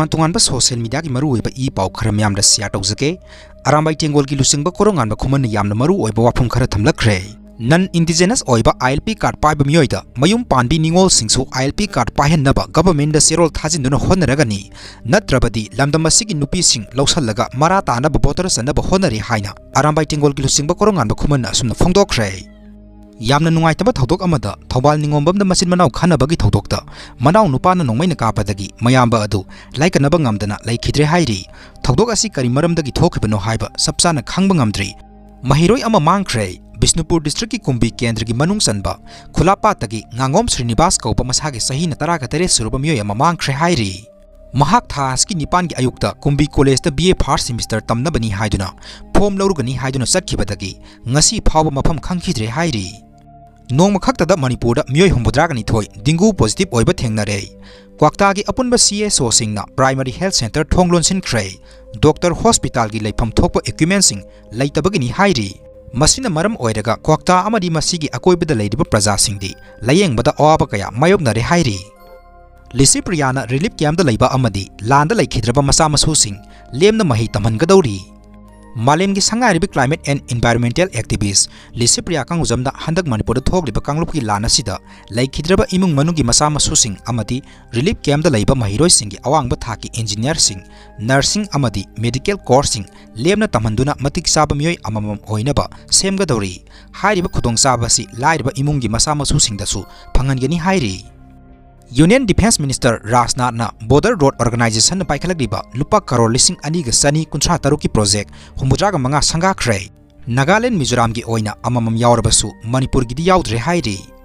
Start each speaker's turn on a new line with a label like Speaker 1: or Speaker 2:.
Speaker 1: Tungan social media ki maru oiba I pau khara myam da share tawjake Arambai Tengol ki lusingba korongan ba khuman yamna maru oiba wafum khara thamlakre non indigenous oiba ILP card paiba mioida mayum Panba Ningolsingsu ILP card Paihanba Govt da Cherol Thajalni honaragani natrabadi lamdamasigi nupi sing lawsallaga mara tana ba botar sanaba honari haina Arambai Tengol ki lusingba korongan ba khuman asumna phongdokre Yamna nungaitaba thodok amada Thobal Ningombam da masin manau khanabagi thodokta manau nupana nongmaina kapadagi mayamba adu laikanaba ngamdana laikhidre hairi thodok asi kari maramdagi thokibano haiba sapsana khangba ngamdri mahiroi ama mangkhre Bisnupur district ki kumbi kendra ki manung sanba khulapatagi ngangom Srinivas kaupa masagi sahina taraga tere suruba mioy ama mangkhre hairi mahak thas ki nipan ki ayukta kumbi college da BA first semester tamna bani haiduna form lorugani haiduna satkibadagi ngasi phawba mafam khangkhidre hairi Nong makhaktada Manipur da mioy humbudragani thoi dengue positive oiba thengnare Gwakta gi apunba CSO singna primary health center thonglon sinkhre doctor hospital gi leifam thokpa equipment sing leitabagini hairi masina maram oiraga Gwakta amadi masigi akoibada leidiba praja singdi layengbada awaba kaya mayoknare hairi Lisipriana relief camp da leiba amadi landa laikhidraba masa masu sing lemna mahi tamhangadori Malem ki sangai climate and environmental activists Lisipria Kanguzamda Handak Manipur Thokliba Kangluki Lana Sida like Hidraba Imung Manugi Masama Susing Amati relief camp the labor Mahiro Singi Awang Bataki engineer sing nursing Amati medical coursing Lemna Tamanduna Matik Sabamyoy Amam Oinaba Sem Gadori Haiba Kudong Sabasi Laiba Imungi Masama Susing Dasu Pangangani Hairi Union Defense Minister Rasnatna Border Road Organization Paikalagiba Lupa Karol Lising Aniga Sani Kuntra Taruki Project Humbujaga Manga Sanga Kray Nagaland Mizoram gi oina amamam yaurabasu Manipur gidi yaudre hairi